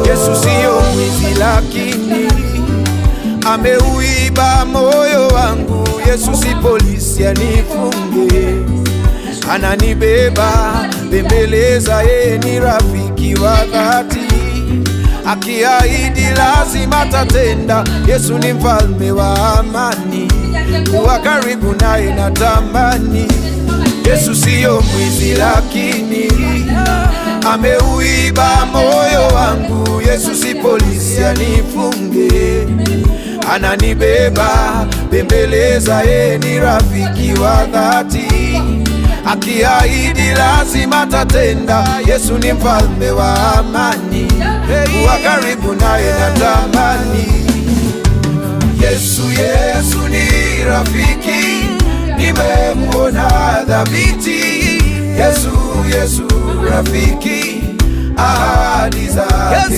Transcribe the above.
Yesu siyo mwizi, lakini ameuiba moyo wangu. Yesu si polisi anifunge, ananibeba, bembeleza, yeye ni rafiki wa dhati. Akiahidi lazima tatenda. Yesu ni mfalme wa amani, kuwa karibu naye natamani. Yesu siyo mwizi, lakini ameuiba moyo wangu. Yesu si polisi anifunge, ananibeba, bembeleza, yeye ni rafiki wa dhati. Akiahidi lazima tatenda. Yesu ni mfalme wa amani, kuwa karibu naye natamani. Yesu, Yesu ni rafiki, nimemwona dhabiti. Yesu, Yesu rafiki, ahadi zake